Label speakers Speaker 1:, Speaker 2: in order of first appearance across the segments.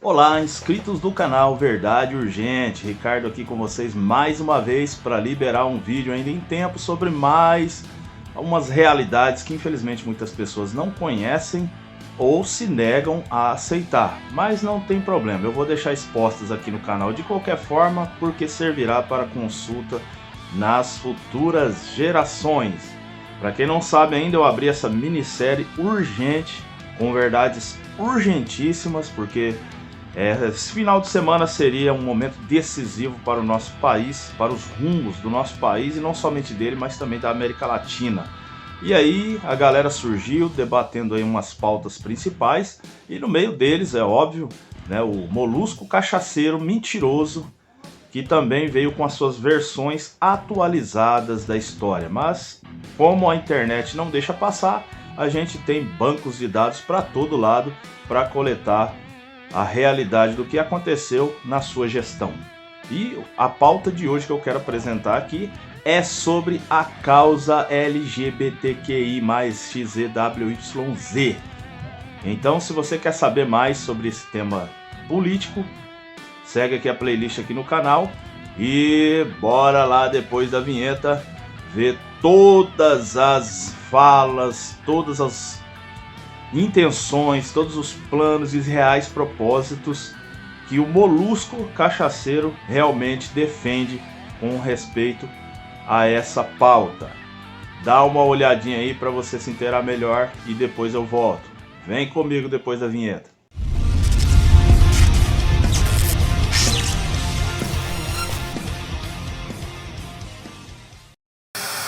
Speaker 1: Olá, inscritos do canal Verdade Urgente, Ricardo aqui com vocês mais uma vez para liberar um vídeo ainda em tempo sobre mais umas realidades que infelizmente muitas pessoas não conhecem ou se negam a aceitar, mas não tem problema, eu vou deixar expostas aqui no canal de qualquer forma porque servirá para consulta nas futuras gerações. Para quem não sabe ainda, eu abri essa minissérie urgente com verdades urgentíssimas porque esse final de semana seria um momento decisivo para o nosso país, para os rumos do nosso país e não somente dele, mas também da América Latina. E aí a galera surgiu debatendo aí umas pautas principais e no meio deles, é óbvio, né, o molusco cachaceiro mentiroso, que também veio com as suas versões atualizadas da história. Mas como a internet não deixa passar, a gente tem bancos de dados para todo lado para coletar a realidade do que aconteceu na sua gestão. E a pauta de hoje que eu quero apresentar aqui é sobre a causa LGBTQI+, XZWYZ. Então, se você quer saber mais sobre esse tema político, segue aqui a playlist aqui no canal e bora lá depois da vinheta ver todas as falas, todas as intenções, todos os planos e reais propósitos que o molusco cachaceiro realmente defende com respeito a essa pauta. Dá uma olhadinha aí para você se inteirar melhor e depois eu volto. Vem comigo depois da vinheta.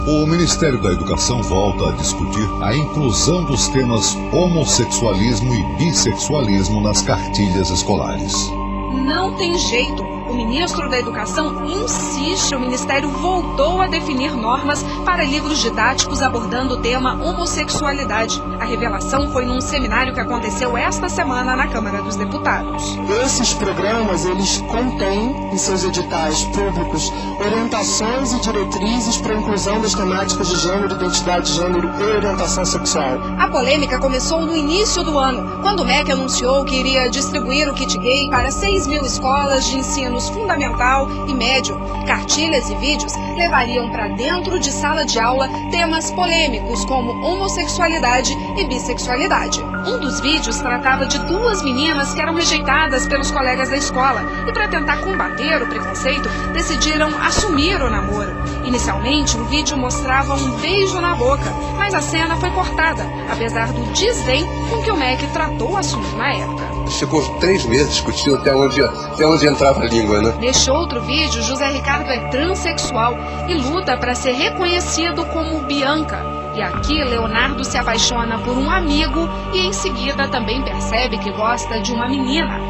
Speaker 2: O Ministério da Educação volta a discutir a inclusão dos temas homossexualismo e bissexualismo nas cartilhas escolares.
Speaker 3: Não tem jeito. O ministro da Educação insiste, o Ministério voltou a definir normas para livros didáticos abordando o tema homossexualidade. A revelação foi num seminário que aconteceu esta semana na Câmara dos Deputados.
Speaker 4: Esses programas, eles contêm em seus editais públicos orientações e diretrizes para a inclusão das temáticas de gênero, identidade de gênero e orientação sexual.
Speaker 3: A polêmica começou no início do ano, quando o MEC anunciou que iria distribuir o kit gay para 6.000 escolas de ensino fundamental e médio. Cartilhas e vídeos levariam para dentro de sala de aula temas polêmicos como homossexualidade e bissexualidade. Um dos vídeos tratava de duas meninas que eram rejeitadas pelos colegas da escola e, para tentar combater o preconceito, decidiram assumir o namoro. Inicialmente, o vídeo mostrava um beijo na boca, mas a cena foi cortada, apesar do desdém com que o MEC tratou o assunto na época.
Speaker 5: Ficou 3 meses discutindo até onde entrava a língua, né?
Speaker 3: Neste outro vídeo, José Ricardo é transexual e luta para ser reconhecido como Bianca. E aqui, Leonardo se apaixona por um amigo e em seguida também percebe que gosta de uma menina.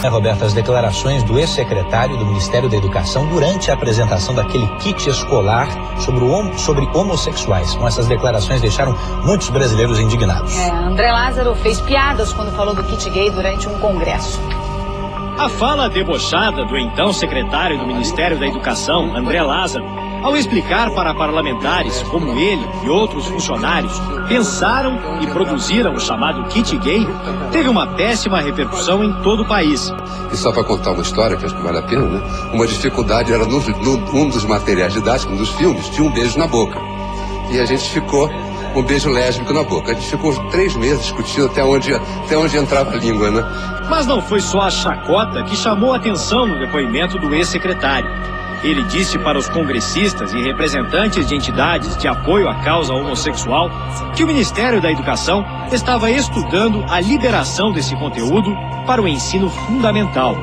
Speaker 6: Roberto, as declarações do ex-secretário do Ministério da Educação durante a apresentação daquele kit escolar sobre homossexuais. Com essas declarações deixaram muitos brasileiros indignados.
Speaker 7: André Lázaro fez piadas quando falou do kit gay durante um congresso.
Speaker 8: A fala debochada do então secretário do Ministério da Educação, André Lázaro, ao explicar para parlamentares como ele e outros funcionários pensaram e produziram o chamado kit gay, teve uma péssima repercussão em todo o país.
Speaker 5: E só para contar uma história, que acho que vale a pena, né? Uma dificuldade era um dos materiais didáticos, um dos filmes, tinha um beijo na boca. E a gente ficou um beijo lésbico na boca. A gente ficou 3 meses discutindo até onde entrava a língua, né?
Speaker 8: Mas não foi só a chacota que chamou a atenção no depoimento do ex-secretário. Ele disse para os congressistas e representantes de entidades de apoio à causa homossexual que o Ministério da Educação estava estudando a liberação desse conteúdo para o ensino fundamental.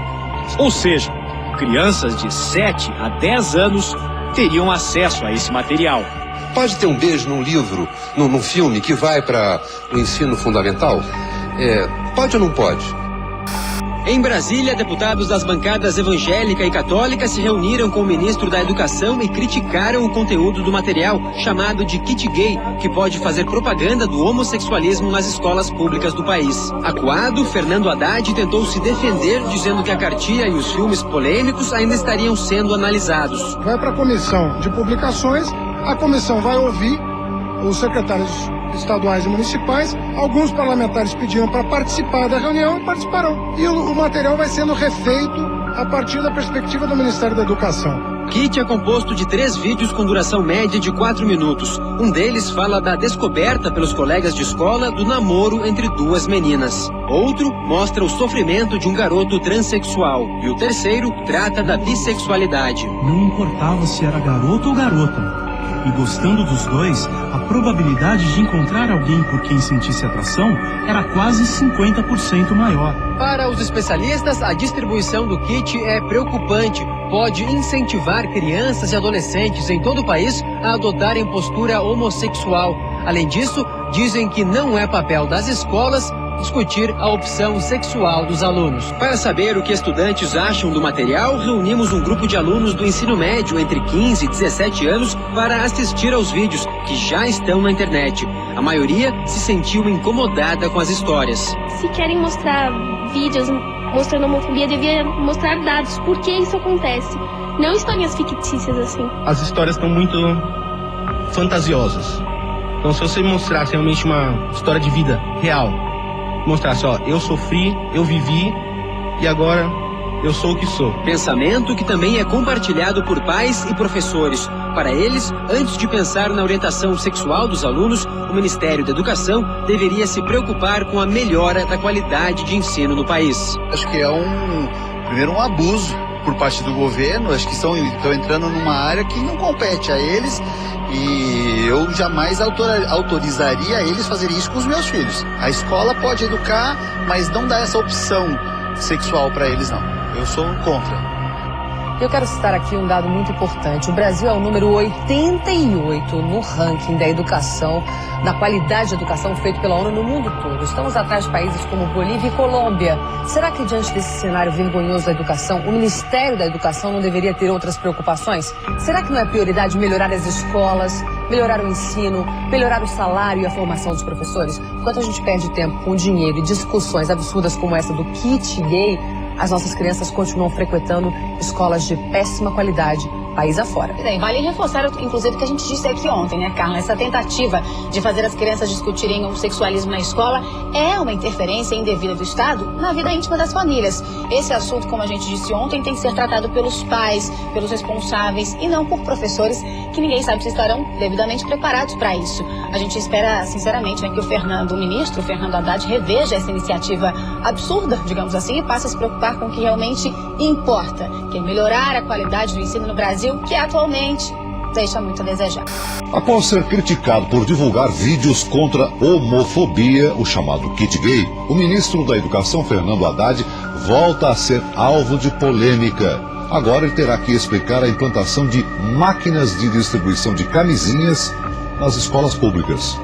Speaker 8: Ou seja, crianças de 7 a 10 anos teriam acesso a esse material.
Speaker 5: Pode ter um beijo num livro, num filme que vai para o ensino fundamental? Pode ou não pode?
Speaker 9: Em Brasília, deputados das bancadas evangélica e católica se reuniram com o ministro da Educação e criticaram o conteúdo do material chamado de kit gay, que pode fazer propaganda do homossexualismo nas escolas públicas do país. Acuado, Fernando Haddad tentou se defender, dizendo que a cartilha e os filmes polêmicos ainda estariam sendo analisados.
Speaker 4: Vai para a comissão de publicações, a comissão vai ouvir os secretários estaduais e municipais. Alguns parlamentares pediram para participar da reunião e participarão. E o material vai sendo refeito a partir da perspectiva do Ministério da Educação.
Speaker 9: O kit é composto de 3 vídeos com duração média de 4 minutos. Um deles fala da descoberta pelos colegas de escola do namoro entre 2 meninas. Outro mostra o sofrimento de um garoto transexual. E o terceiro trata da bissexualidade.
Speaker 10: Não importava se era garoto ou garota. E gostando dos dois, a probabilidade de encontrar alguém por quem sentisse atração era quase 50% maior.
Speaker 9: Para os especialistas, a distribuição do kit é preocupante. Pode incentivar crianças e adolescentes em todo o país a adotarem postura homossexual. Além disso, dizem que não é papel das escolas discutir a opção sexual dos alunos. Para saber o que estudantes acham do material, reunimos um grupo de alunos do ensino médio entre 15 e 17 anos para assistir aos vídeos que já estão na internet. A maioria se sentiu incomodada com as histórias.
Speaker 11: Se querem mostrar vídeos mostrando homofobia, devia mostrar dados. Por que isso acontece? Não histórias fictícias assim.
Speaker 12: As histórias estão muito fantasiosas. Então, se você mostrasse realmente uma história de vida real, mostrasse, ó, eu sofri, eu vivi e agora eu sou o que sou.
Speaker 9: Pensamento que também é compartilhado por pais e professores. Para eles, antes de pensar na orientação sexual dos alunos, o Ministério da Educação deveria se preocupar com a melhora da qualidade de ensino no país.
Speaker 13: Acho que é primeiro um abuso por parte do governo. Acho que estão entrando numa área que não compete a eles. E eu jamais autorizaria eles fazerem isso com os meus filhos. A escola pode educar, mas não dá essa opção sexual para eles, não. Eu sou contra.
Speaker 14: Eu quero citar aqui um dado muito importante. O Brasil é o número 88 no ranking da educação, da qualidade de educação feito pela ONU no mundo todo. Estamos atrás de países como Bolívia e Colômbia. Será que diante desse cenário vergonhoso da educação, o Ministério da Educação não deveria ter outras preocupações? Será que não é prioridade melhorar as escolas, melhorar o ensino, melhorar o salário e a formação dos professores? Enquanto a gente perde tempo com dinheiro e discussões absurdas como essa do kit gay, as nossas crianças continuam frequentando escolas de péssima qualidade, país afora.
Speaker 7: Bem, vale reforçar, inclusive, o que a gente disse aqui ontem, né, Carla? Essa tentativa de fazer as crianças discutirem o sexualismo na escola é uma interferência indevida do Estado na vida íntima das famílias. Esse assunto, como a gente disse ontem, tem que ser tratado pelos pais, pelos responsáveis e não por professores que ninguém sabe se estarão devidamente preparados para isso. A gente espera, sinceramente, né, que o ministro Fernando Haddad reveja essa iniciativa absurda, digamos assim, e passe a se preocupar com o que realmente importa, que é melhorar a qualidade do ensino no Brasil, que atualmente deixa muito a desejar.
Speaker 2: Após ser criticado por divulgar vídeos contra homofobia, o chamado kit gay, o ministro da Educação, Fernando Haddad, volta a ser alvo de polêmica. Agora ele terá que explicar a implantação de máquinas de distribuição de camisinhas nas escolas públicas.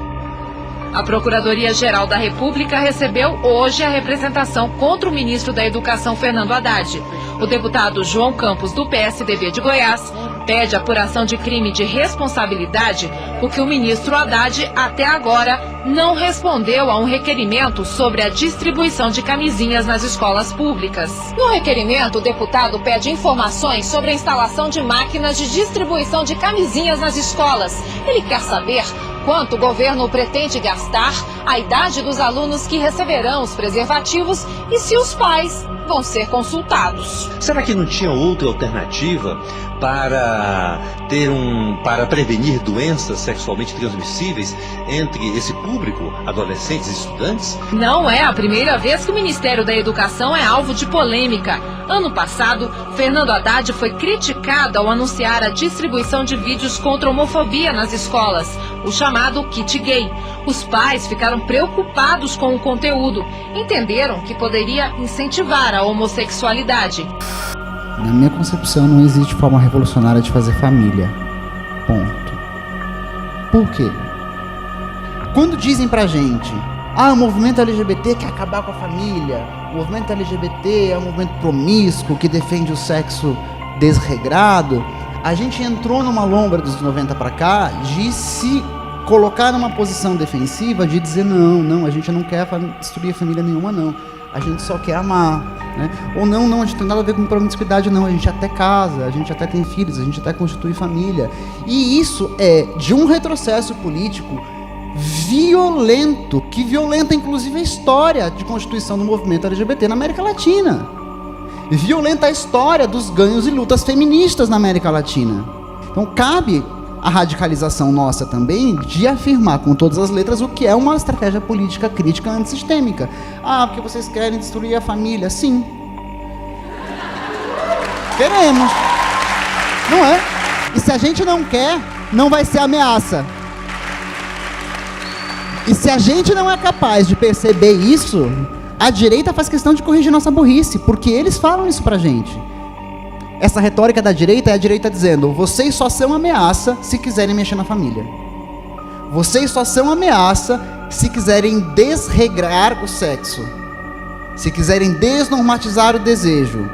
Speaker 15: A Procuradoria-Geral da República recebeu hoje a representação contra o ministro da Educação, Fernando Haddad. O deputado João Campos, do PSDB de Goiás, pede apuração de crime de responsabilidade porque o ministro Haddad, até agora, não respondeu a um requerimento sobre a distribuição de camisinhas nas escolas públicas. No requerimento, o deputado pede informações sobre a instalação de máquinas de distribuição de camisinhas nas escolas. Ele quer saber quanto o governo pretende gastar, a idade dos alunos que receberão os preservativos e se os pais vão ser consultados.
Speaker 16: Será que não tinha outra alternativa para prevenir doenças sexualmente transmissíveis entre esse público, adolescentes e estudantes?
Speaker 15: Não é a primeira vez que o Ministério da Educação é alvo de polêmica. Ano passado, Fernando Haddad foi criticado ao anunciar a distribuição de vídeos contra a homofobia nas escolas, o chamado kit gay. Os pais ficaram preocupados com o conteúdo, entenderam que poderia incentivar a homossexualidade.
Speaker 17: Na minha concepção, não existe forma revolucionária de fazer família. Ponto. Por quê? Quando dizem pra gente, o movimento LGBT quer acabar com a família, o movimento LGBT é um movimento promíscuo que defende o sexo desregrado, a gente entrou numa lombra dos 90 pra cá de se colocar numa posição defensiva de dizer não, a gente não quer destruir família nenhuma, não. A gente só quer amar, né? Ou não, a gente não tem nada a ver com promiscuidade, não. A gente até casa, a gente até tem filhos, a gente até constitui família. E isso é de um retrocesso político violento, que violenta inclusive a história de constituição do movimento LGBT na América Latina. Violenta a história dos ganhos e lutas feministas na América Latina. Então cabe a radicalização nossa também de afirmar com todas as letras o que é uma estratégia política crítica antissistêmica. Ah, porque vocês querem destruir a família? Sim. Queremos. Não é? E se a gente não quer, não vai ser ameaça. E se a gente não é capaz de perceber isso, a direita faz questão de corrigir nossa burrice, porque eles falam isso pra gente. Essa retórica da direita é a direita dizendo: vocês só são ameaça se quiserem mexer na família. Vocês só são ameaça se quiserem desregrar o sexo. Se quiserem desnormatizar o desejo.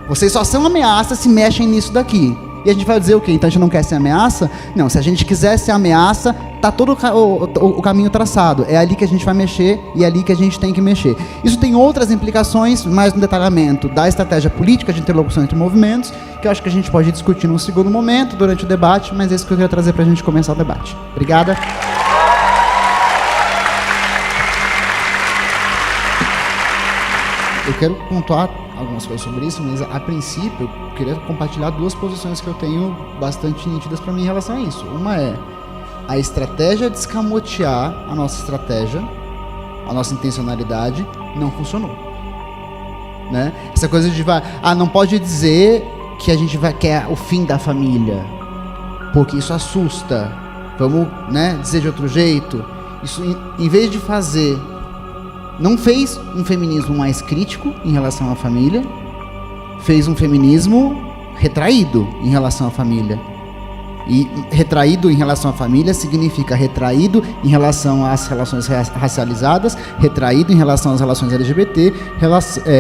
Speaker 17: Vocês só são ameaça se mexem nisso daqui. E a gente vai dizer o quê? Então a gente não quer ser ameaça? Não, se a gente quiser ser ameaça, tá todo o caminho traçado. É ali que a gente vai mexer e é ali que a gente tem que mexer. Isso tem outras implicações, mais no detalhamento da estratégia política de interlocução entre movimentos, que eu acho que a gente pode discutir num segundo momento, durante o debate, mas é isso que eu queria trazer pra gente começar o debate. Obrigada. Eu quero pontuar algumas coisas sobre isso, mas a princípio eu queria compartilhar duas posições que eu tenho bastante nítidas para mim em relação a isso. Uma é a estratégia de escamotear a nossa estratégia, a nossa intencionalidade, não funcionou. Né? Essa coisa de não pode dizer que a gente quer o fim da família, porque isso assusta. Vamos, né, dizer de outro jeito. Isso, em vez de fazer, não fez um feminismo mais crítico em relação à família, fez um feminismo retraído em relação à família. E retraído em relação à família significa retraído em relação às relações racializadas, retraído em relação às relações LGBT,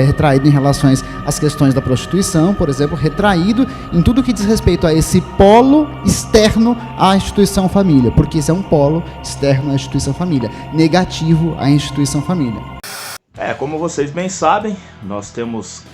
Speaker 17: retraído em relação às questões da prostituição, por exemplo, retraído em tudo que diz respeito a esse polo externo à instituição família, porque isso é um polo externo à instituição família, negativo à instituição família.
Speaker 1: Como vocês bem sabem, nós temos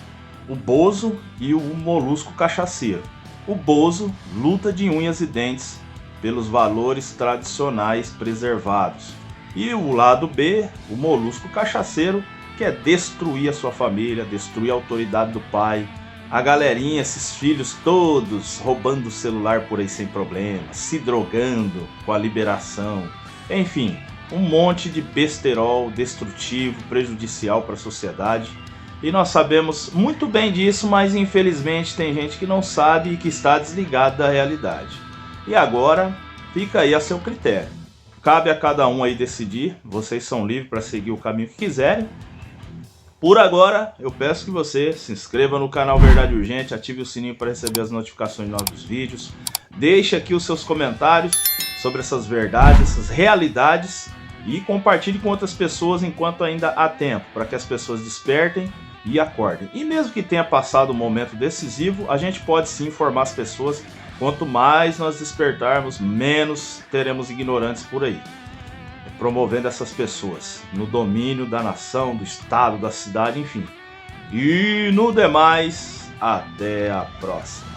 Speaker 1: o Bozo e o Molusco Cachaceiro. O Bozo luta de unhas e dentes pelos valores tradicionais preservados. E o lado B, o Molusco Cachaceiro, quer destruir a sua família, destruir a autoridade do pai. A galerinha, esses filhos todos roubando o celular por aí sem problema, se drogando com a liberação. Enfim, um monte de besterol destrutivo, prejudicial para a sociedade. E nós sabemos muito bem disso, mas infelizmente tem gente que não sabe e que está desligado da realidade. E agora, fica aí a seu critério. Cabe a cada um aí decidir, vocês são livres para seguir o caminho que quiserem. Por agora, eu peço que você se inscreva no canal Verdade Urgente, ative o sininho para receber as notificações de novos vídeos. Deixe aqui os seus comentários sobre essas verdades, essas realidades e compartilhe com outras pessoas enquanto ainda há tempo, para que as pessoas despertem e acordem. E mesmo que tenha passado um momento decisivo, a gente pode sim informar as pessoas. Quanto mais nós despertarmos, menos teremos ignorantes por aí, promovendo essas pessoas no domínio da nação, do estado, da cidade, enfim. E no demais, até a próxima.